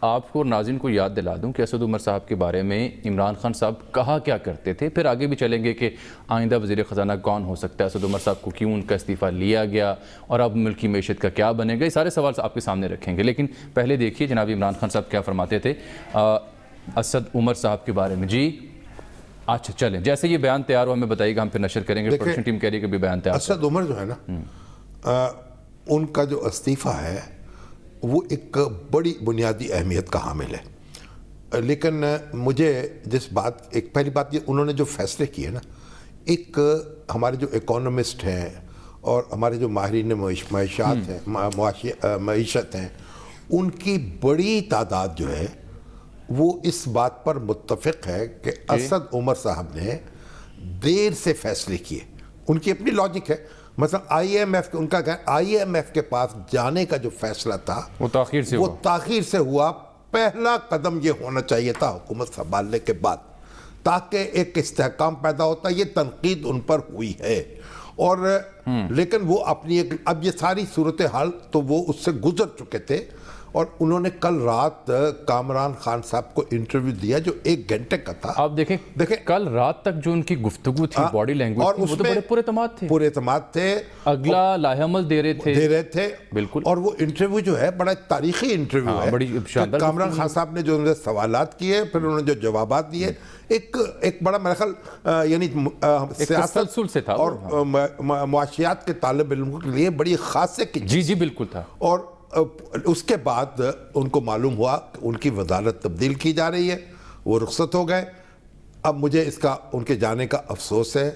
آپ کو اور ناظرین کو یاد دلا دوں کہ اسد عمر صاحب کے بارے میں عمران خان صاحب کہا کیا کرتے تھے، پھر آگے بھی چلیں گے کہ آئندہ وزیر خزانہ کون ہو سکتا ہے، اسد عمر صاحب کو کیوں ان کا استعفیٰ لیا گیا اور اب ملک کی معیشت کا کیا بنے گا، یہ سارے سوال آپ کے سامنے رکھیں گے۔ لیکن پہلے دیکھیے جناب عمران خان صاحب کیا فرماتے تھے اسد عمر صاحب کے بارے میں۔ جی اچھا چلیں، جیسے یہ بیان تیار ہو ہمیں بتائیے گا، ہم پھر نشر کریں گے۔ پروڈکشن ٹیم کہہ رہی ہے کہ بھی بیان تیار اسد عمر جو ہے نا، ان کا جو استعفیٰ ہے وہ ایک بڑی بنیادی اہمیت کا حامل ہے، لیکن مجھے ایک پہلی بات یہ انہوں نے جو فیصلے کیے نا، ایک ہمارے جو اکانومسٹ ہیں اور ہمارے جو ماہرین معیشت ہیں، ان کی بڑی تعداد جو ہے وہ اس بات پر متفق ہے کہ اسد عمر صاحب نے دیر سے فیصلے کیے۔ ان کی اپنی لاجک ہے، مثلا آئی ایم ایف کے پاس جانے کا جو فیصلہ تھا وہ تاخیر سے ہوا۔ پہلا قدم یہ ہونا چاہیے تھا حکومت سنبھالنے کے بعد، تاکہ ایک استحکام پیدا ہوتا۔ یہ تنقید ان پر ہوئی ہے، اور لیکن وہ اپنی اب یہ ساری صورتحال تو وہ اس سے گزر چکے تھے، اور انہوں نے کل رات کامران خان صاحب کو انٹرویو دیا جو 1 گھنٹے کا تھا۔ آپ دیکھیں کل رات تک جو ان کی گفتگو تھی، باڈی لینگویج تھی، وہ تو بڑے پورے اعتماد تھے، اگلا لاہ عمل دے رہے تھے بالکل۔ اور وہ انٹرویو جو ہے بڑا تاریخی انٹرویو ہے، بڑی شاندار کامران خان صاحب نے جو سوالات کیے، پھر انہوں نے جو جوابات دیے، ایک بڑا میرا خیال یعنی سیاست سے تھا اور معاشیات کے طالب علموں کے لیے بڑی خاصے کی۔ جی بالکل تھا۔ اور اس کے بعد ان کو معلوم ہوا کہ ان کی وزارت تبدیل کی جا رہی ہے، وہ رخصت ہو گئے۔ اب مجھے ان کے جانے کا افسوس ہے،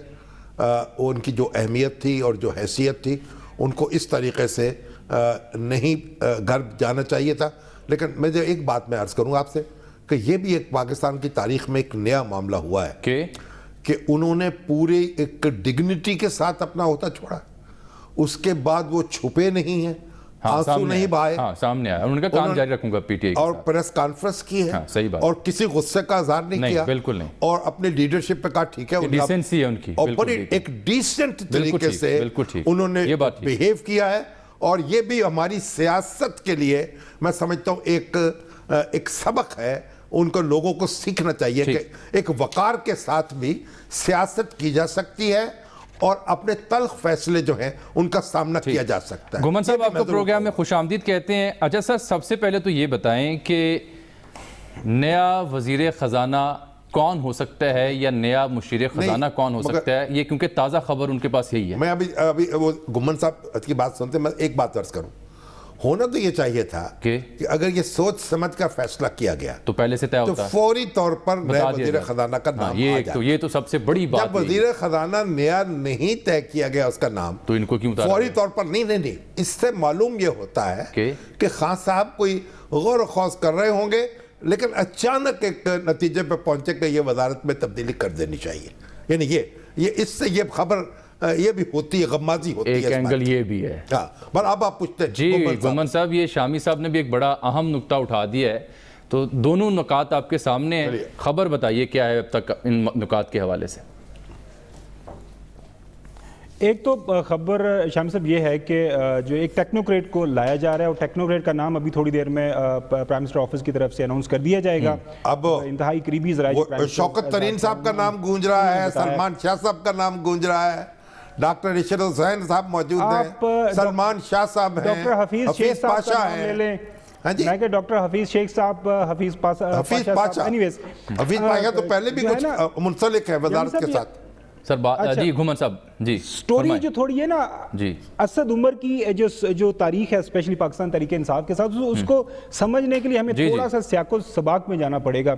ان کی جو اہمیت تھی اور جو حیثیت تھی، ان کو اس طریقے سے نہیں گھر جانا چاہیے تھا۔ لیکن مجھے ایک بات میں عرض کروں آپ سے کہ یہ بھی ایک پاکستان کی تاریخ میں ایک نیا معاملہ ہوا ہے کہ انہوں نے پورے ایک ڈگنیٹی کے ساتھ اپنا عہدہ چھوڑا، اس کے بعد وہ چھپے نہیں ہیں، آنسو نہیں بہائے، سامنے آیا، انہوں نے کہا کام جاری رکھوں گا پی ٹی آئی کے اور ساتھ، پریس کانفرنس کی ہے، صحیح بات، اور کسی غصے کا اظہار نہیں کیا، بالکل نہیں، اور اپنے لیڈرشپ پہ کہا ٹھیک ہے، ڈیسنسی ہے ان کی، اور بڑی ایک ڈیسنٹ طریقے سے انہوں نے بیہیو کیا ہے۔ اور یہ بھی ہماری سیاست کے لیے میں سمجھتا ہوں ایک سبق ہے، ان کو لوگوں کو سیکھنا چاہیے کہ ایک وقار کے ساتھ بھی سیاست کی جا سکتی ہے، اور اپنے تلخ فیصلے جو ہیں ان کا سامنا کیا جا سکتا ہے۔ گھومن صاحب آپ کو پروگرام میں خوش آمدید کہتے ہیں۔ اچھا سر، سب سے پہلے تو یہ بتائیں کہ نیا وزیر خزانہ کون ہو سکتا ہے، یا نیا مشیر خزانہ کون ہو سکتا ہے، یہ کیونکہ تازہ خبر ان کے پاس یہی ہے۔ میں ابھی وہ گھومن صاحب کی بات سنتے میں ایک بات عرض کروں، ہونا تو یہ چاہیے تھا کہ اگر یہ سوچ سمجھ کا فیصلہ کیا گیا تو پہلے سے طے ہوتا، تو فوری طور پر نئے وزیر خزانہ کا نام آ جاتا۔ یہ تو سب سے بڑی بات ہے۔ جب وزیر خزانہ نیا نہیں طے کیا گیا اس کا نام، تو ان کو کیوں فوری طور پر نہیں، اس سے معلوم یہ ہوتا ہے کہ خان صاحب کوئی غور و خوض کر رہے ہوں گے، لیکن اچانک ایک نتیجے پہ پہنچے کہ یہ وزارت میں تبدیلی کر دینی چاہیے۔ یعنی یہ اس سے یہ خبر یہ بھی ہوتی ہے، غمازی ہوتی ہے، ایک اینگل یہ بھی ہے۔ بس اب آپ پوچھتے ہیں جی گھومن صاحب، یہ شامی صاحب نے بھی ایک بڑا اہم نقطہ اٹھا دیا ہے، تو دونوں نکات آپ کے سامنے ہیں، خبر بتائیے کیا ہے اب تک ان نکات کے حوالے سے۔ ایک تو خبر شامی صاحب یہ ہے کہ جو ایک ٹیکنوکریٹ کو لایا جا رہا ہے، اور ٹیکنوکریٹ کا نام ابھی تھوڑی دیر میں پرائم منسٹر آفس کی طرف سے اناؤنس کر دیا جائے گا۔ اب انتہائی قریبی ذرائع شوکت ترین صاحب کا نام گونج رہا ہے، سلمان شاہ صاحب کا نام گونج رہا ہے، ڈاکٹر رشید حسین صاحب موجود ہیں، سلمان شاہ صاحب ہیں، ڈاکٹر حفیظ شیخ پاشا ہیں، میں کہ ڈاکٹر حفیظ شیخ صاحب، حفیظ پاشا، حفیظ پاشا تو پہلے بھی کچھ منسلک ہے وزارت کے ساتھ۔ سر جی گھومن صاحب جی سٹوری جو تھوڑی ہے نا اسد عمر کی جو تاریخ ہے اسپیشلی پاکستان تحریک انصاف کے ساتھ، اس کو سمجھنے کے لیے ہمیں تھوڑا سا سیاق و سباق میں جانا پڑے گا۔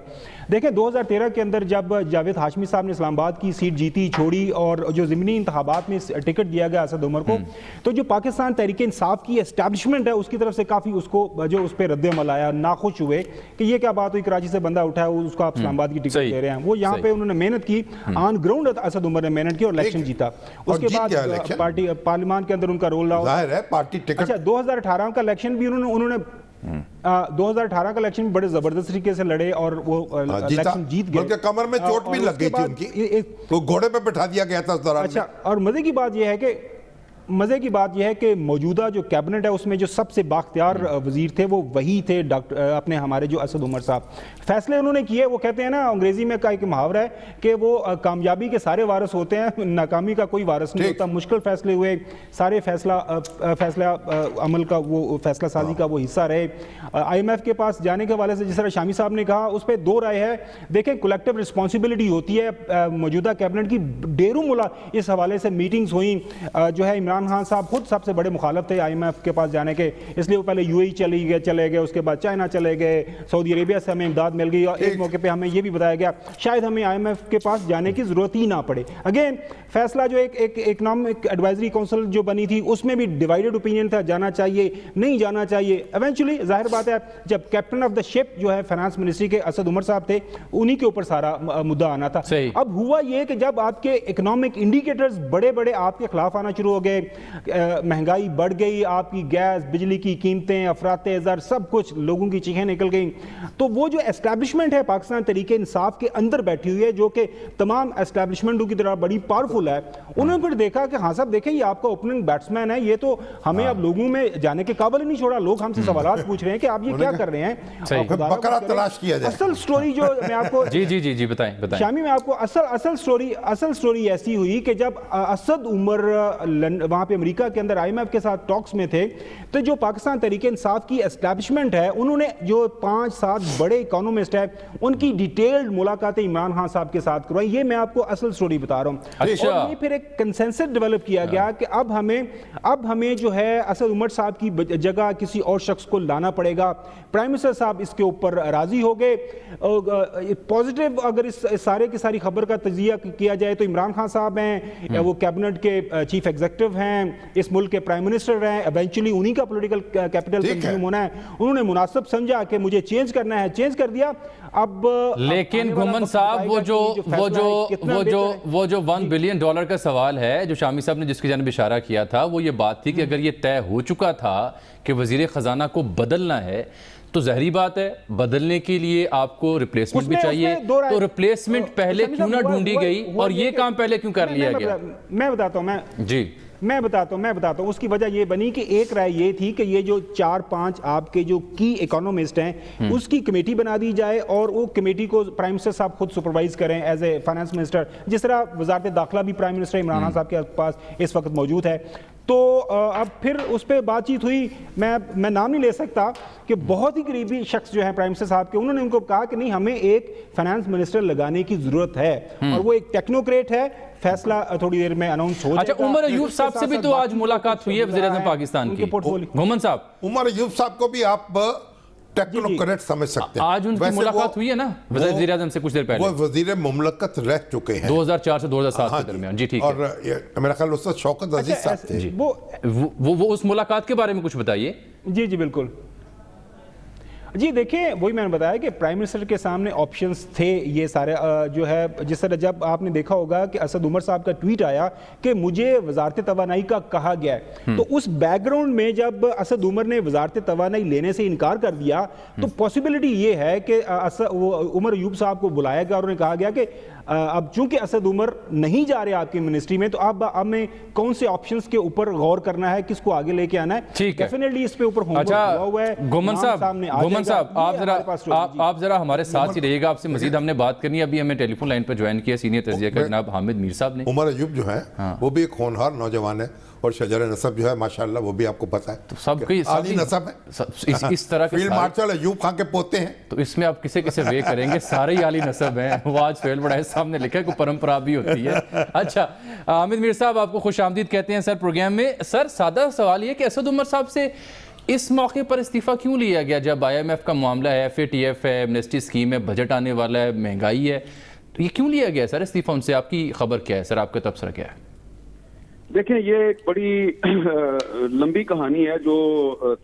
دیکھیں 2013 کے اندر جب جاوید ہاشمی صاحب نے اسلام آباد کی سیٹ جیتی چھوڑی اور جو ضمنی انتخابات میں ٹکٹ دیا گیا اسد عمر کو، تو جو پاکستان تحریک انصاف کی اسٹیبلشمنٹ ہے اس کی طرف سے کافی اس کو جو اس پہ رد عمل آیا، ناخوش ہوئے کہ یہ کیا بات ہوئی، کراچی سے بندہ اٹھا ہے اس کو آپ اسلام آباد کی ٹکٹ دے رہے ہیں۔ وہ یہاں پہ انہوں نے محنت کی، آن گراؤنڈ اسد عمر نے محنت کی اور الیکشن جیتا۔ اس کے بعد پارٹی پارلیمان کے اندر ان کا رول رہا، ظاہر ہے پارٹی ٹکٹ۔ اچھا 2018 کا الیکشن بھی انہوں نے 2018 کا الیکشن بڑے زبردست طریقے سے لڑے اور وہ الیکشن جیت گئے، بلکہ کمر میں چوٹ بھی لگ گئی تھی ان کی، وہ گھوڑے پہ بٹھا دیا گیا تھا اس دوران۔ اچھا، اور مزے کی بات یہ ہے کہ مزے کی بات یہ ہے کہ موجودہ جو کیبنٹ ہے اس میں جو سب سے بااختیار وزیر تھے وہ وہی تھے اپنے ہمارے جو اسد عمر صاحب. فیصلے انہوں نے کیے, وہ کہتے ہیں نا انگریزی میں کا ایک محاورہ ہے کہ وہ کامیابی کے سارے وارث ہوتے ہیں, ناکامی کا کوئی وارث نہیں ہوتا. مشکل فیصلے ہوئے, سارے فیصلہ عمل کا وہ فیصلہ سازی کا وہ حصہ رہے. آئی ایم ایف کے پاس جانے کے حوالے سے جس طرح شامی صاحب نے کہا اس پہ دو رائے ہے. دیکھیں کولیکٹیو رسپانسبلٹی ہوتی ہے موجودہ کیبنٹ کی, ڈیروں ملا اس حوالے سے میٹنگز ہوئیں. جو ہے عمران خان صاحب خود سب سے بڑے مخالف تھے آئی ایم ایف کے پاس جانے کے, اس لیے وہ پہلے یو اے چلے گئے, اس کے بعد چائنا چلے گئے, سعودی عربیہ سے ہمیں امداد مل گئی, اور ایک موقع پہ ہمیں یہ بھی بتایا گیا شاید ہمیں آئی ایم ایف کے پاس جانے کی ضرورت ہی نہ پڑے. اگین فیصلہ جو ایک اکنامک ایڈوائزری کونسل جو بنی تھی اس میں بھی ڈیوائیڈڈ اوپینین تھا, جانا چاہیے نہیں جانا چاہیے. ایونچولی ظاہر بات ہے جب کیپٹن آف دا شپ جو ہے فائنانس منسٹری کے اسد عمر صاحب تھے انہی کے اوپر سارا مدعا آنا تھا. اب ہوا یہ کہ جب آپ کے اکنامک انڈیکیٹرز بڑے بڑے آپ کے خلاف آنا شروع ہو گئے, مہنگائی بڑھ گئی, آپ کی گیس بجلی کی قیمتیں افراط زر سب کچھ لوگوں کی چیخیں نکل گئیں, تو وہ جو اسٹیبلشمنٹ ہے پاکستان تحریک انصاف کے اندر بیٹھی ہوئی ہے جو کہ تمام اسٹیبلشمنٹوں کی طرح بڑی پاورفل ہے, انہوں نے پھر دیکھا کہ ہاں صاحب دیکھیں یہ آپ کا اوپننگ بیٹسمین ہے, یہ تو ہمیں اب لوگوں میں جانے کے قابل ہی نہیں چھوڑا, لوگ ہم سے سوالات پوچھ رہے ہیں کہ آپ یہ کیا کر رہے ہیں, بکرا تلاش کیا جائے. اصل سٹوری جو میں آپ کو جی بتائیں شامی, میں آپ کو اصل سٹوری ایسی ہوئی کہ جب اسد عمر وہاں پہ امریکہ کے اندر آئی ایم ایف کے ساتھ ٹاکس میں تھے تو جو پاکستان تحریک انصاف کی اسٹیبلشمنٹ ہے انہوں نے جو 5-7 بڑے اکانومسٹ ہیں ان کی ڈیٹیلڈ ملاقاتیں عمران خان صاحب کے ساتھ کروائی. یہ میں آپ کو اصل سٹوری بتا رہا ہوں. اور یہ پھر ایک کنسنسس ڈیولپ کیا گیا کہ اب ہمیں جو ہے اسد عمر صاحب کی جگہ کسی اور شخص کو لانا پڑے گا. پرائم منسٹر صاحب اس کے اوپر راضی ہو گئے. پازیٹیو اگر اس سارے کی ساری خبر کا تجزیہ کیا جائے تو عمران خان صاحب ہیں, وہ کیبنٹ کے چیف ایگزیکٹو ہیں, اس ملک کے پرائم منسٹر ہیں, ایونچولی انہی کا پولیٹیکل کیپٹل کنزیوم ہونا ہے. انہوں نے مناسب سمجھا کہ مجھے چینج کرنا ہے, چینج کر دیا. اب لیکن گھومن صاحب وہ جو $1 بلین کا سوال ہے جو شامی صاحب نے جس کی جانب اشارہ کیا تھا, وہ یہ بات تھی کہ اگر یہ طے ہو چکا تھا کہ وزیر خزانہ کو بدلنا ہے تو ظاہری بات ہے بدلنے کے لیے آپ کو ریپلیسمنٹ بھی چاہیے, تو ریپلیسمنٹ پہلے کیوں نہ ڈھونڈی گئی اور یہ کام پہلے کیوں کر لیا گیا؟ میں بتاتا ہوں اس کی وجہ یہ بنی کہ ایک رائے یہ تھی کہ یہ جو 4-5 آپ کے جو کی اکانومسٹ ہیں اس کی کمیٹی بنا دی جائے اور وہ کمیٹی کو پرائم منسٹر صاحب خود سپروائز کریں ایز اے فائنانس منسٹر, جس طرح وزارت داخلہ بھی پرائم منسٹر عمران خان صاحب کے پاس اس وقت موجود ہے. تو اب پھر اس پہ بات چیت ہوئی, میں نام نہیں لے سکتا کہ بہت ہی قریبی شخص جو ہیں پرائم منسٹر صاحب کے, انہوں نے ان کو کہا کہ نہیں ہمیں ایک فائنانس منسٹر لگانے کی ضرورت ہے, اور وہ ایک ٹیکنوکریٹ ہے, فیصلہ تھوڑی دیر میں اناؤنس ہو جائے گا. اچھا, عمر ایوب صاحب سے بھی تو آج ملاقات ہوئی ہے وزیر اعظم پاکستان کی, گھومن صاحب. عمر ایوب صاحب کو بھی آپ ٹیکنوکریٹ سمجھ سکتے ہیں. آج ان کی ملاقات ہوئی ہے نا وزیر اعظم سے کچھ دیر پہلے, وہ وزیر مملکت رہ چکے ہیں 2004 سے 2007 کے درمیان. جی ٹھیک ہے, اور میرا خیال اس وقت شوکت عزیز صاحب تھے. وہ اس ملاقات کے بارے میں کچھ بتائیے. جی بالکل. جی دیکھیں وہی میں نے بتایا کہ پرائم منسٹر کے سامنے آپشنز تھے یہ سارے, جو ہے جس طرح جب آپ نے دیکھا ہوگا کہ اسد عمر صاحب کا ٹویٹ آیا کہ مجھے وزارت توانائی کا کہا گیا ہے, تو اس بیک گراؤنڈ میں جب اسد عمر نے وزارت توانائی لینے سے انکار کر دیا تو پاسبلٹی یہ ہے کہ عمر ایوب صاحب کو بلایا گیا اور انہیں کہا گیا کہ اب چونکہ اسد عمر نہیں جا رہے آپ کی منسٹری میں تو اب ہمیں کون سے آپشنز کے اوپر غور کرنا ہے, کس کو آگے لے کے آنا ہے. ڈیفینیٹلی اس پہ اوپر ہوم ورک ہوا ہوا ہے. گھومن صاحب آپ ذرا ہمارے ساتھ ہی رہیے گا, آپ سے مزید ہم نے بات کرنی ہے. ابھی ہمیں ٹیلی فون لائن پر جوائن کیا سینئر تجزیہ کار جناب حامد میر صاحب نے. عمر ایوب جو ہے وہ بھی ایک ہونہار نوجوان ہے اور شجر نسب جو ہے ماشاءاللہ وہ بھی آپ کو پتہ ہے تو سب کی عالی نسب ہے, اس طرح کے فیلڈ مارشل ایوب خان کے پوتے ہیں. تو اس میں آپ کسے وے کریں گے, سارے ہی عالی نسب ہیں. وہ آج فیل بڑا ہے صاحب نے لکھا ہے کوئی پرمپرا بھی ہوتی ہے. اچھا حامد میر صاحب آپ کو خوش آمدید کہتے ہیں سر پروگرام میں. سر سادہ سوال یہ کہ اسد عمر صاحب سے اس موقع پر استعفیٰ کیوں لیا گیا جب آئی ایم ایف کا معاملہ ہے, FATF ہے, ایمنسٹی اسکیم ہے, بجٹ آنے والا ہے, مہنگائی ہے, تو یہ کیوں لیا گیا سر استعفیٰ ان سے؟ آپ کی خبر کیا ہے سر, آپ کا تبصرہ کیا ہے؟ دیکھیں یہ ایک بڑی لمبی کہانی ہے جو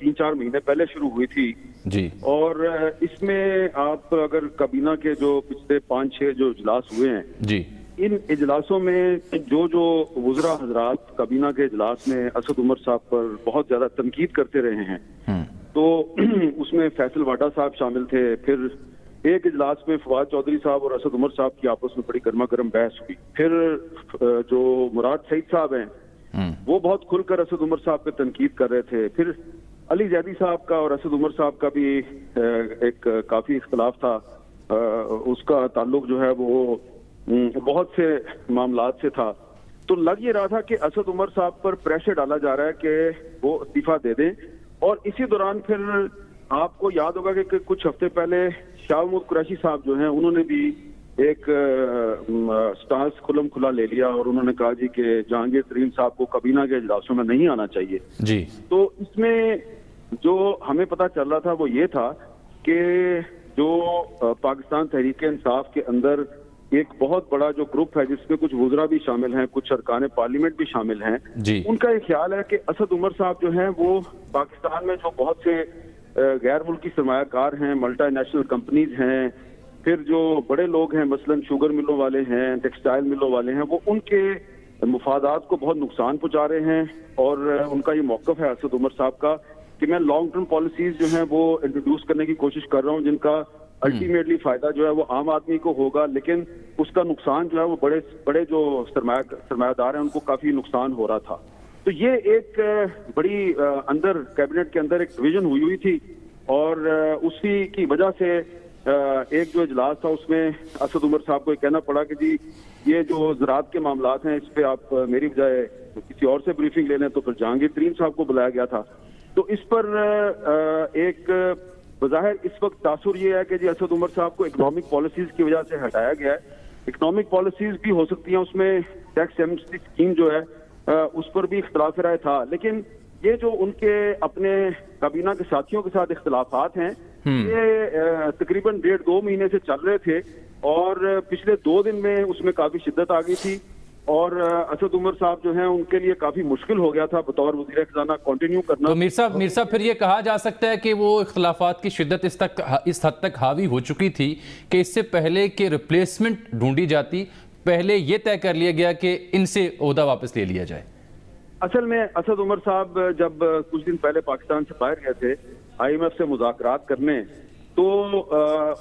3-4 مہینے پہلے شروع ہوئی تھی جی, اور اس میں آپ اگر کابینہ کے جو پچھلے 5-6 جو اجلاس ہوئے ہیں جی, ان اجلاسوں میں جو وزراء حضرات کابینہ کے اجلاس میں اسد عمر صاحب پر بہت زیادہ تنقید کرتے رہے ہیں, تو اس میں فیصل واڈا صاحب شامل تھے. پھر ایک اجلاس میں فواد چودھری صاحب اور اسد عمر صاحب کی آپس میں بڑی گرما گرم بحث ہوئی. پھر جو مراد سعید صاحب ہیں وہ بہت کھل کر اسد عمر صاحب پہ تنقید کر رہے تھے. پھر علی زیدی صاحب کا اور اسد عمر صاحب کا بھی ایک کافی اختلاف تھا. اس کا تعلق جو ہے وہ بہت سے معاملات سے تھا. تو لگ یہ رہا تھا کہ اسد عمر صاحب پر پریشر ڈالا جا رہا ہے کہ وہ استعفیٰ دے دیں. اور اسی دوران پھر آپ کو یاد ہوگا کہ کچھ ہفتے پہلے شاہ محمود قریشی صاحب جو ہیں انہوں نے بھی ایک سٹانس کھلم کھلا لے لیا اور انہوں نے کہا جی کہ جہانگیر ترین صاحب کو کابینہ کے اجلاسوں میں نہیں آنا چاہیے. جی. تو اس میں جو ہمیں پتہ چل رہا تھا وہ یہ تھا کہ جو پاکستان تحریک انصاف کے اندر ایک بہت بڑا جو گروپ ہے جس میں کچھ وزراء بھی شامل ہیں, کچھ ارکان پارلیمنٹ بھی شامل ہیں, ان کا یہ خیال ہے کہ اسد عمر صاحب جو ہیں وہ پاکستان میں جو بہت سے غیر ملکی سرمایہ کار ہیں, ملٹی نیشنل کمپنیز ہیں, پھر جو بڑے لوگ ہیں مثلا شوگر ملوں والے ہیں, ٹیکسٹائل ملوں والے ہیں, وہ ان کے مفادات کو بہت نقصان پہنچا رہے ہیں. اور ان کا یہ موقف ہے اسد عمر صاحب کا کہ میں لانگ ٹرم پالیسیز جو ہیں وہ انٹروڈیوس کرنے کی کوشش کر رہا ہوں جن کا الٹیمیٹلی فائدہ جو ہے وہ عام آدمی کو ہوگا, لیکن اس کا نقصان جو ہے وہ بڑے جو سرمایہ دار ہیں ان کو کافی نقصان ہو رہا تھا. تو یہ ایک بڑی اندر کیبنٹ کے اندر ایک ڈویژن ہوئی تھی اور اسی کی وجہ سے ایک جو اجلاس تھا اس میں اسد عمر صاحب کو یہ کہنا پڑا کہ جی یہ جو زراعت کے معاملات ہیں اس پہ آپ میری بجائے کسی اور سے بریفنگ لے لیں. تو پھر جہانگیر ترین صاحب کو بلایا گیا تھا. تو اس پر ایک بظاہر اس وقت تاثر یہ ہے کہ جی اسد عمر صاحب کو اکنامک پالیسیز کی وجہ سے ہٹایا گیا ہے. اکنامک پالیسیز بھی ہو سکتی ہیں, اس میں ٹیکس ایمنسٹی اسکیم جو ہے اس پر بھی اختلاف رائے تھا, لیکن یہ جو ان کے اپنے کابینہ کے ساتھیوں کے ساتھ اختلافات ہیں یہ تقریباً 1.5-2 مہینے سے چل رہے تھے اور پچھلے 2 دن میں اس میں کافی شدت آ گئی تھی اور اسد عمر صاحب جو ہیں ان کے لیے کافی مشکل ہو گیا تھا بطور وزیر خزانہ کنٹینیو کرنا. تو میر صاحب پھر یہ کہا جا سکتا ہے کہ وہ اختلافات کی شدت اس حد تک حاوی ہو چکی تھی کہ اس سے پہلے کہ ریپلیسمنٹ ڈھونڈی جاتی پہلے یہ طے کر لیا گیا کہ ان سے عہدہ واپس لے لیا جائے. اصل میں اسد عمر صاحب جب کچھ دن پہلے پاکستان سے باہر گئے تھے IMF سے مذاکرات کرنے, تو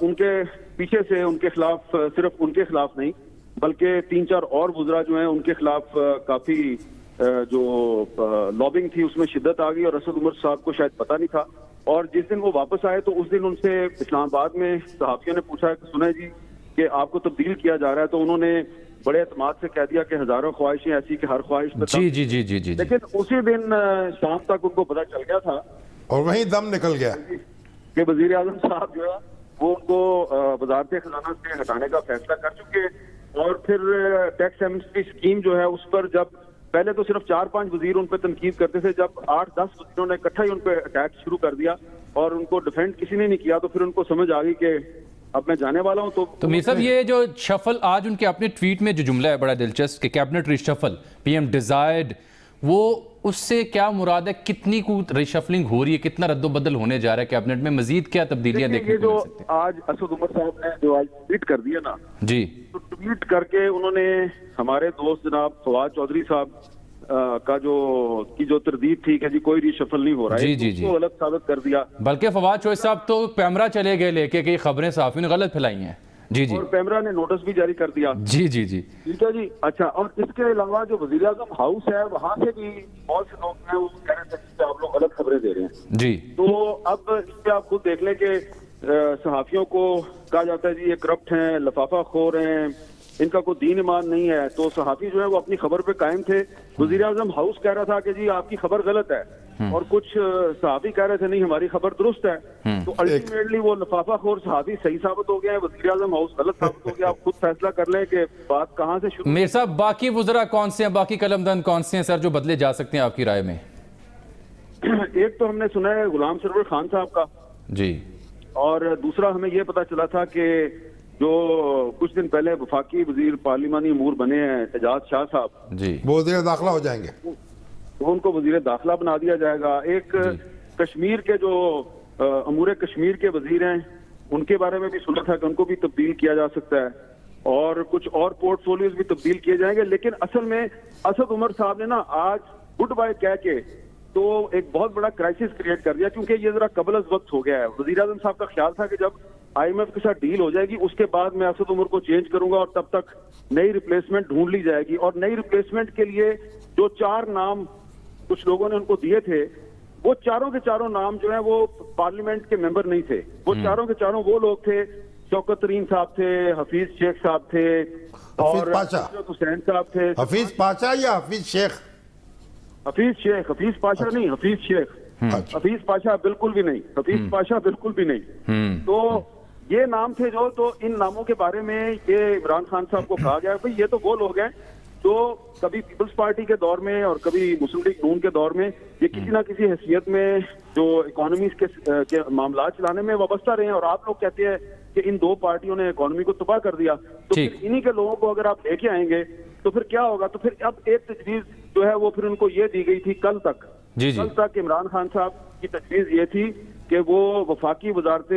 ان کے پیچھے سے ان کے خلاف صرف ان کے خلاف نہیں بلکہ 3-4 اور وزراء جو ہیں ان کے خلاف کافی جو لابنگ تھی اس میں شدت آ گئی اور اسد عمر صاحب کو شاید پتہ نہیں تھا. اور جس دن وہ واپس آئے تو اس دن ان سے اسلام آباد میں صحافیوں نے پوچھا کہ سنیں جی کہ آپ کو تبدیل کیا جا رہا ہے, تو انہوں نے بڑے اعتماد سے کہہ دیا کہ ہزاروں خواہشیں ایسی کہ ہر خواہش پر جی. لیکن اسی دن شام تک ان کو پتہ چل گیا تھا اور وہیں دم نکل گیا کہ وزیر اعظم صاحب جو ہے وہ ان کو وزارت خزانہ سے ہٹانے کا فیصلہ کر چکے. اور پھر ٹیکس ایمنسٹی اسکیم جو ہے اس پر جب پہلے تو صرف 4-5 وزیر ان پہ تنقید کرتے تھے, جب 8-10 وزیروں نے اکٹھا ہی ان پہ اٹیک شروع کر دیا اور ان کو ڈیفینڈ کسی نے نہیں کیا, تو پھر ان کو سمجھ آ گئی کہ اب میں جانے والا ہوں. تو میر صاحب یہ جو شفل آج ان کے اپنے ٹویٹ میں جو جملہ ہے بڑا دلچسپ کہ کیبنٹ ریشفل PM ڈیزائرڈ, وہ اس سے کیا مراد ہے؟ کتنی کو ریشفلنگ ہو رہی ہے, کتنا رد و بدل ہونے جا رہا ہے کیبنٹ میں, مزید کیا تبدیلیاں دیکھنے کو مل سکتی ہیں؟ آج اسد عمر صاحب نے جو آج ٹویٹ کر دیا نا, جی, تو ٹویٹ کر کے انہوں نے ہمارے دوست جناب فواد چودھری صاحب کا جو تردید تھی کہ جی کوئی ریشفل نہیں ہو رہا ہے, اس کو غلط ثابت کر دیا. بلکہ فواد چودھری صاحب تو پیمرا چلے گئے لے کے کہ خبریں صحافیوں نے غلط پھیلائی ہیں. جی اور پیمرا نے نوٹس بھی جاری کر دیا. جی ٹھیک ہے جی. اچھا, اور اس کے علاوہ جو وزیر اعظم ہاؤس ہے وہاں سے بھی بہت سے لوگ ہیں وہ کہہ رہے تھے کہ آپ لوگ غلط خبریں دے رہے ہیں. جی, تو اب اس پہ آپ خود دیکھ لیں کہ صحافیوں کو کہا جاتا ہے جی یہ کرپٹ ہیں, لفافہ خور ہیں, ان کا کوئی دین ایمان نہیں ہے. تو صحافی جو ہے وہ اپنی خبر پہ قائم تھے. وزیر اعظم ہاؤس کہہ رہا تھا کہ جی آپ کی خبر غلط ہے, اور کچھ صحافی کہہ رہے تھے نہیں ہماری خبر درست ہے. تو الٹیمیٹلی وہ لفافہ خور صحافی صحیح ثابت ہو گیا ہے, وزیر اعظم ہاؤس غلط ثابت ہو گیا. آپ خود فیصلہ کر لیں کہ بات کہاں سے شروع. میر صاحب باقی وزراء کون سے ہیں, باقی قلمدن کون سے ہیں سر جو بدلے جا سکتے ہیں آپ کی رائے میں؟ ایک تو ہم نے سنا ہے غلام سرور خان صاحب کا, جی, اور دوسرا ہمیں یہ پتا چلا تھا کہ جو کچھ دن پہلے وفاقی وزیر پارلیمانی امور بنے ہیں اعجاز شاہ صاحب, جی, وہ وزیر داخلہ ہو جائیں گے, ان کو وزیر داخلہ بنا دیا جائے گا. ایک کشمیر کے جو امور کشمیر کے وزیر ہیں ان کے بارے میں بھی سنا تھا کہ ان کو بھی تبدیل کیا جا سکتا ہے, اور کچھ اور پورٹ فولیوز بھی تبدیل کیے جائیں گے. لیکن اصل میں اسد عمر صاحب نے نا آج گڈ بائے کہہ کے تو ایک بہت بڑا کرائسس کریٹ کر دیا, کیونکہ یہ ذرا قبل از وقت ہو گیا ہے. وزیر اعظم صاحب کا خیال تھا کہ جب IMF کے ساتھ ڈیل ہو جائے گی, اس کے بعد میں اسد عمر کو چینج کروں گا اور تب تک نئی ریپلیسمنٹ ڈھونڈ لی جائے گی. اور نئی ریپلیسمنٹ کے لیے جو 4 نام کچھ لوگوں نے ان کو دیے تھے, وہ چاروں کے چاروں نام جو ہیں وہ پارلیمنٹ کے ممبر نہیں تھے. وہ چاروں کے چاروں وہ لوگ تھے, شوکت ترین صاحب تھے, حفیظ شیخ صاحب تھے, اور حسین صاحب تھے. حفیظ پاشا یا حفیظ شیخ؟ حفیظ شیخ, حفیظ پاشا نہیں, حفیظ شیخ. حفیظ پاشا بالکل بھی نہیں, حفیظ پاشا بالکل بھی نہیں. تو یہ نام تھے جو, تو ان ناموں کے بارے میں یہ عمران خان صاحب کو کہا گیا کہ یہ تو وہ لوگ ہیں جو کبھی پیپلز پارٹی کے دور میں اور کبھی مسلم لیگ نون کے دور میں یہ کسی نہ کسی حیثیت میں جو اکانومیز کے معاملات چلانے میں وابستہ رہے ہیں. اور آپ لوگ کہتے ہیں کہ ان 2 پارٹیوں نے اکانومی کو تباہ کر دیا, تو پھر انہی کے لوگوں کو اگر آپ لے کے آئیں گے تو پھر کیا ہوگا؟ تو پھر اب ایک تجویز جو ہے وہ پھر ان کو یہ دی گئی تھی کل تک. کل تک عمران خان صاحب کی تجویز یہ تھی کہ وہ وفاقی وزارت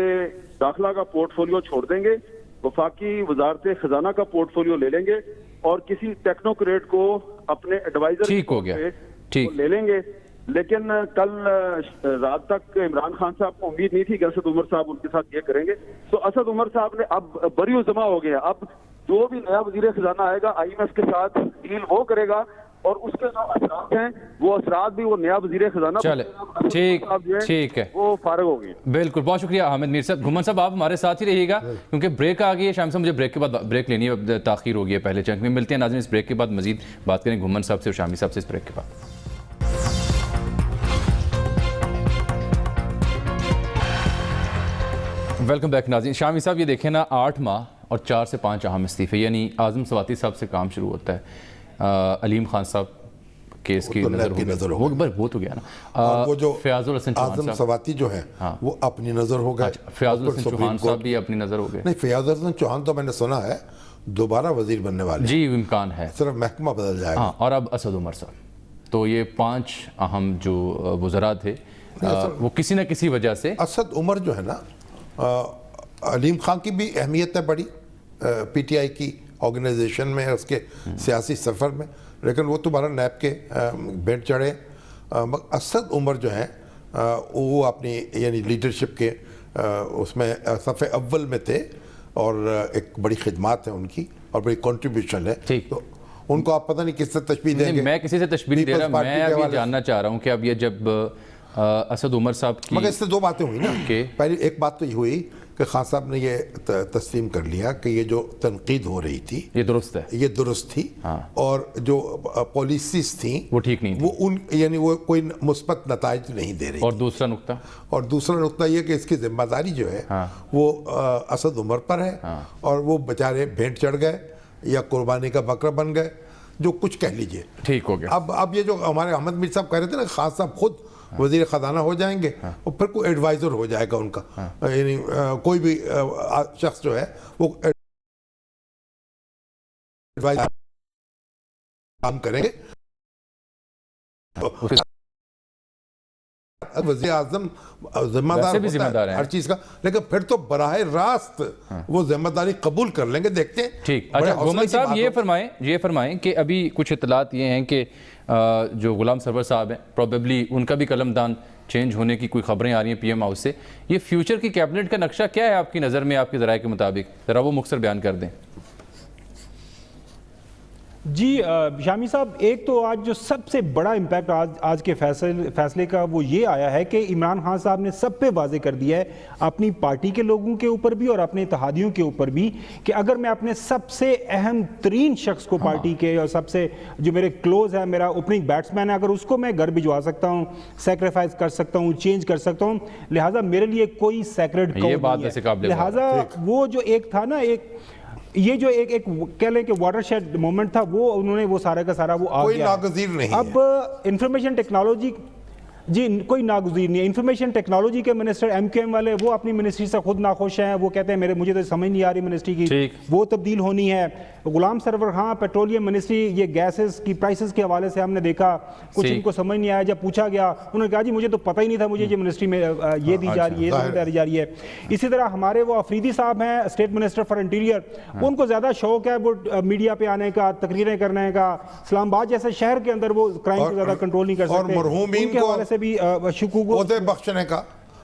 داخلہ کا پورٹ فولیو چھوڑ دیں گے, وفاقی وزارت خزانہ کا پورٹ فولیو لے لیں گے, اور کسی ٹیکنوکریٹ کو اپنے ایڈوائزر لے لیں گے. لیکن کل رات تک عمران خان صاحب کو امید نہیں تھی کہ اسد عمر صاحب ان کے ساتھ یہ کریں گے. تو اسد عمر صاحب نے اب بری جمع ہو گیا. اب جو بھی نیا وزیر خزانہ آئے گا IMF کے ساتھ ڈیل وہ کرے گا, اور اس کے جو اثرات ہیں وہ اثرات بھی وہ نیا وزیر خزانہ ٹھیک ہے وہ فارغ ہو گئے. بالکل, بہت شکریہ حامد میر صاحب. گھمن صاحب آپ ہمارے ساتھ ہی رہیے گا کیونکہ بریک آ گئی ہے. شام سے مجھے بریک کے بعد بریک لینی ہے, تاخیر ہو گئی ہے پہلے چنک میں. ملتے ہیں ناظرین اس بریک کے بعد, مزید بات کریں گھمن صاحب سے اور شامی صاحب سے اس بریک کے بعد. ویلکم بیک ناظرین. شامی صاحب یہ دیکھیں نا, 8 ماہ اور 4 سے 5 اہم استعفے, یعنی اعظم سواتی صاحب سے کام شروع ہوتا ہے, علیم خان صاحب کیس کی نظر ہو گئی, وہ تو گیا نا, وہ جو فیاض الحسن چوہان اعظم سواتی جو ہیں وہ اپنی نظر ہو گئے. فیاض الحسن چوہان صاحب بھی اپنی نظر ہو گئے. نہیں, فیاض الحسن چوہان تو میں نے سنا ہے دوبارہ وزیر بننے والے. جی امکان ہے, صرف محکمہ بدل جائے گا. اور اب اسد عمر صاحب. تو یہ 5 اہم جو وزراء تھے وہ کسی نہ کسی وجہ سے. اسد عمر جو ہے نا, علیم خان کی بھی اہمیت ہے بڑی PTI کی آرگنائزیشن میں, اس کے سیاسی سفر میں, لیکن وہ دوبارہ نیب کے بینٹ چڑھے. اسد عمر جو ہیں وہ اپنی یعنی لیڈرشپ کے اس میں صف اول میں تھے, اور ایک بڑی خدمات ہیں ان کی اور بڑی کنٹریبیوشن ہے. تو ان کو آپ پتہ نہیں کس سے تشبیہ دیں گے. میں کسی سے تشبیہ نہیں دے رہا, میں ابھی جاننا چاہ رہا ہوں کہ اب یہ جب اسد عمر صاحب کی, مگر اس سے 2 باتیں ہوئی نا. پہلی ایک بات تو یہ ہوئی کہ خان صاحب نے یہ تسلیم کر لیا کہ یہ جو تنقید ہو رہی تھی یہ درست ہے, یہ درست تھی, اور جو پالیسیز تھیں وہ ٹھیک نہیں تھی, وہ یعنی وہ کوئی مثبت نتائج نہیں دے رہی. اور دوسرا نقطہ یہ کہ اس کی ذمہ داری جو ہے وہ اسد عمر پر ہے, اور وہ بیچارے بھینٹ چڑھ گئے یا قربانی کا بکرا بن گئے, جو کچھ کہہ لیجئے. ٹھیک ہو گیا. اب یہ جو ہمارے احمد میر صاحب کہہ رہے تھے نا, خان صاحب خود وزیر خزانہ ہو جائیں گے, اور پھر کوئی ایڈوائزر ہو جائے گا ان کا, یعنی کوئی بھی شخص جو ہے وہ ایڈوائزر کام کریں گے. وزیر اعظم ذمہ دار ہوتا ہے ہر چیز کا, لیکن پھر تو براہ راست وہ ذمہ داری قبول کر لیں گے. دیکھتے ہیں. ٹھیک. اچھا گھومن صاحب یہ فرمائیں کہ ابھی کچھ اطلاعات یہ ہیں کہ جو غلام سرور صاحب ہیں پروبیبلی ان کا بھی قلم دان چینج ہونے کی کوئی خبریں آ رہی ہیں PM ہاؤس سے. یہ فیوچر کی کیبنٹ کا نقشہ کیا ہے آپ کی نظر میں, آپ کے ذرائع کے مطابق ذرا وہ مختصر بیان کر دیں. جی شامی صاحب, ایک تو آج جو سب سے بڑا امپیکٹ آج کے فیصلے کا وہ یہ آیا ہے کہ عمران خان صاحب نے سب پہ واضح کر دیا ہے, اپنی پارٹی کے لوگوں کے اوپر بھی اور اپنے اتحادیوں کے اوپر بھی, کہ اگر میں اپنے سب سے اہم ترین شخص کو پارٹی کے اور سب سے جو میرے کلوز ہے, میرا اوپننگ بیٹسمین ہے, اگر اس کو میں گھر بھجوا سکتا ہوں, سیکریفائز کر سکتا ہوں, چینج کر سکتا ہوں, لہٰذا میرے لیے کوئی سیکریڈ کاؤ نہیں ہے. لہٰذا وہ جو ایک تھا نا, یہ جو ایک کہہ لیں کہ واٹر شیڈ مومنٹ تھا, وہ انہوں نے وہ سارا کا سارا وہ آ گیا. کوئی ناگزیر نہیں. اب انفارمیشن ٹیکنالوجی, جی کوئی ناگزیر نہیں ہے. انفارمیشن ٹیکنالوجی کے منسٹر MQM والے وہ اپنی منسٹری سے خود ناخوش ہیں, وہ کہتے ہیں مجھے تو سمجھ نہیں آ رہی منسٹری کی, وہ تبدیل ہونی ہے. غلام سرور خان پیٹرولیم منسٹری, یہ گیسز کی پرائسز کے حوالے سے ہم نے دیکھا کچھ ان کو سمجھ نہیں آیا. جب پوچھا گیا انہوں نے کہا جی مجھے تو پتہ ہی نہیں تھا, مجھے یہ منسٹری میں یہ دی جا رہی ہے, یہ دی جا رہی ہے. اسی طرح ہمارے وہ افریدی صاحب ہیں اسٹیٹ منسٹر فار انٹیریئر, ان کو زیادہ شوق ہے وہ میڈیا پہ آنے کا, تقریریں کرنے کا. اسلام آباد جیسے شہر کے اندر وہ کرائم کو زیادہ کنٹرول نہیں کر سکتے, اور مرحومین کے حوالے سے بھی عہدے بخشنے کا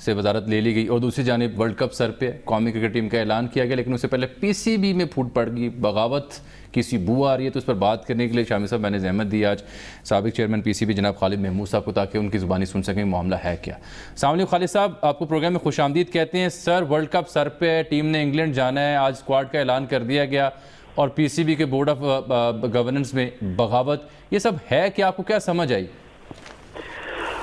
سے وزارت لے لی گئی اور دوسری جانب ورلڈ کپ سر پہ قومی کرکٹ ٹیم کا اعلان کیا گیا، لیکن اس سے پہلے پی سی بی میں پھوٹ پڑ گئی، بغاوت کی سی بو آ رہی ہے. تو اس پر بات کرنے کے لیے شامی صاحب میں نے زحمت دی آج سابق چیئرمین پی سی بی جناب خالد محمود صاحب کو، تاکہ ان کی زبانی سن سکیں معاملہ ہے کیا. السلام علیکم خالد صاحب، آپ کو پروگرام میں خوش آمدید کہتے ہیں. سر ورلڈ کپ سر پہ، ٹیم نے انگلینڈ جانا ہے، آج اسکواڈ کا اعلان کر دیا گیا اور پی سی بی کے بورڈ آف گورننس میں بغاوت، یہ سب ہے کہ آپ کو کیا سمجھ آئی؟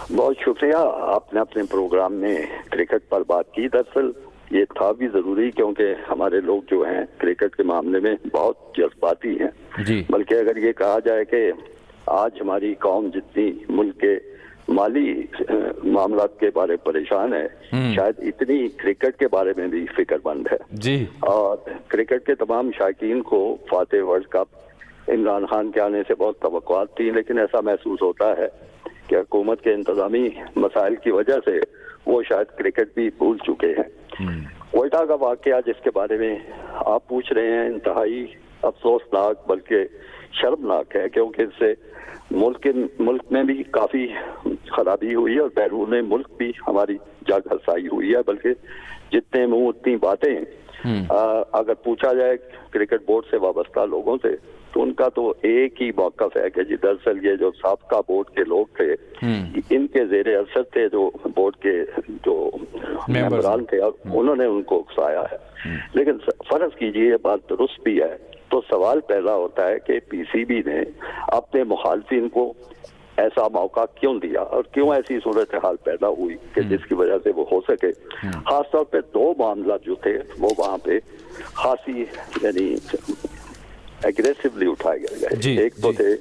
بہت شکریہ، آپ نے اپنے پروگرام میں کرکٹ پر بات کی. دراصل یہ تھا بھی ضروری کیونکہ ہمارے لوگ جو ہیں کرکٹ کے معاملے میں بہت جذباتی ہیں جی. بلکہ اگر یہ کہا جائے کہ آج ہماری قوم جتنی ملک کے مالی معاملات کے بارے پریشان ہے، شاید اتنی کرکٹ کے بارے میں بھی فکر مند ہے. جی. اور کرکٹ کے تمام شائقین کو فاتح ورلڈ کپ عمران خان کے آنے سے بہت توقعات تھی، لیکن ایسا محسوس ہوتا ہے کہ حکومت کے انتظامی مسائل کی وجہ سے وہ شاید کرکٹ بھی بھول چکے ہیں. کوئٹہ کا واقعہ جس کے بارے میں آپ پوچھ رہے ہیں انتہائی افسوسناک بلکہ شرمناک ہے، کیونکہ اس سے ملک میں بھی کافی خرابی ہوئی ہے اور بیرون ملک بھی ہماری جاگ ہنسائی ہوئی ہے. بلکہ جتنے منہ اتنی باتیں. اگر پوچھا جائے کرکٹ بورڈ سے وابستہ لوگوں سے تو ان کا تو ایک ہی موقف ہے کہ دراصل یہ جو سابقہ بورڈ کے لوگ تھے ان کے زیر اثر تھے جو بورڈ کے جو ممبران تھے، اور انہوں نے ان کو اکسایا ہے. لیکن فرض کیجئے یہ بات درست بھی ہے تو سوال پیدا ہوتا ہے کہ پی سی بی نے اپنے مخالفین کو ایسا موقع کیوں دیا اور کیوں ایسی صورتحال پیدا ہوئی کہ جس کی وجہ سے وہ ہو سکے. خاص طور پہ دو معاملات جو تھے وہ وہاں پہ خاصی یعنی ایگریسولی اٹھائے گئے. ایک تو تھے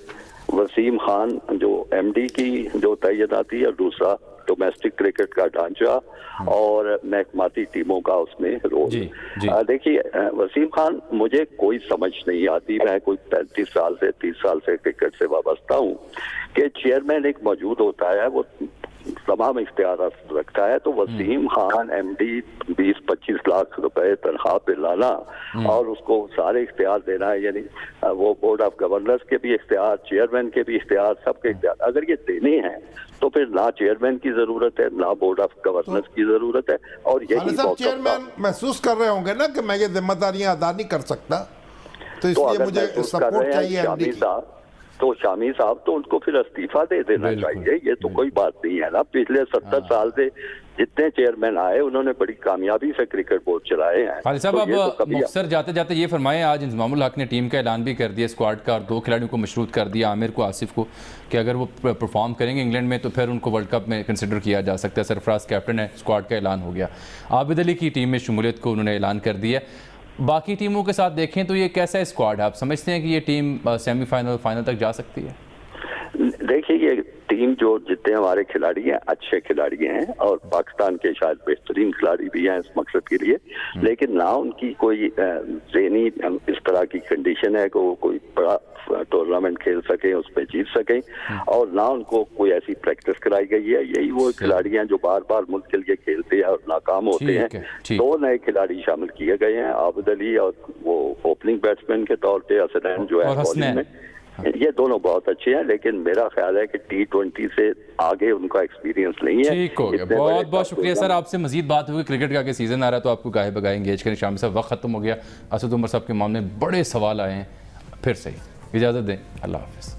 وسیم خان جو ایم ڈی کی جو تعیناتی اور دوسرا ڈومیسٹک کرکٹ کا ڈھانچہ اور محکماتی ٹیموں کا اس میں رول. دیکھیے وسیم خان مجھے کوئی سمجھ نہیں آتی، میں کوئی 35 سال سے 30 سال سے کرکٹ سے وابستہ ہوں کہ چیئرمین ایک موجود ہوتا ہے وہ تمام اختیارات رکھتا ہے. تو وسیم خان ایم ڈی 20-25 لاکھ روپے تنخواہ پہ لانا اور اس کو سارے اختیار دینا ہے، یعنی وہ بورڈ آف گورنرز کے بھی اختیار، چیئرمین کے بھی اختیار، سب کے اختیار اگر یہ دینے ہیں تو پھر نہ چیئرمین کی ضرورت ہے نہ بورڈ آف گورنرز کی ضرورت ہے. اور یہی چیئرمین محسوس کر رہے ہوں گے نا کہ میں یہ ذمہ داریاں ادا نہیں کر سکتا، تو اس لیے مجھے سپورٹ چاہیے ایم ڈی کی. تو شامی صاحب تو ان کو پھر استعفیٰ دے دینا چاہیے. یہ تو کوئی بات نہیں ہے نا. پچھلے 70 سال سے جتنے چیئرمین آئے انہوں نے بڑی کامیابی سے کرکٹ بورڈ چلائے ہیں. خالد صاحب اب مختصر جاتے جاتے یہ فرمائیں، آج انضمام الحق نے ٹیم کا اعلان بھی کر دیا اسکواڈ کا اور 2 کھلاڑیوں کو مشروط کر دیا، عامر کو، آصف کو، کہ اگر وہ پرفارم کریں گے انگلینڈ میں تو پھر ان کو ورلڈ کپ میں کنسیڈر کیا جا سکتا ہے. سرفراز کیپٹن ہے، اسکواڈ کا اعلان ہو گیا. عابد علی کی ٹیم میں شمولیت کو انہوں نے اعلان کر دیا. باقی ٹیموں کے ساتھ دیکھیں تو یہ کیسا اسکواڈ ہے؟ آپ سمجھتے ہیں کہ یہ ٹیم سیمی فائنل فائنل تک جا سکتی ہے؟ دیکھیے یہ ٹیم جو جتنے ہمارے کھلاڑی ہیں اچھے کھلاڑی ہیں اور پاکستان کے شاید بہترین کھلاڑی بھی ہیں اس مقصد کے لیے، لیکن نہ ان کی کوئی ذہنی اس طرح کی کنڈیشن ہے کہ وہ کوئی بڑا ٹورنامنٹ کھیل سکیں، اس پہ جیت سکیں، اور نہ ان کو کوئی ایسی پریکٹس کرائی گئی ہے. یہی وہ کھلاڑی ہیں جو بار بار ملک کے لیے کھیلتے ہیں اور ناکام ہوتے ہیں. 2 نئے کھلاڑی شامل کیے گئے ہیں، عابد علی اور وہ اوپننگ بیٹسمین کے طور پہ حسنین جو ہے بالنگ میں. یہ دونوں بہت اچھے ہیں، لیکن میرا خیال ہے کہ T20 سے آگے ان کا ایکسپیرینس نہیں ہے. ٹھیک ہو گیا، بہت بہت شکریہ سر. آپ سے مزید بات ہوگی. کرکٹ کا سیزن آ رہا ہے تو آپ کو گاہے بگاہے انگیج کریں. شام صاحب وقت ختم ہو گیا. اسد عمر صاحب کے معاملے میں بڑے سوال آئے ہیں. پھر صحیح اجازت دیں. اللہ حافظ.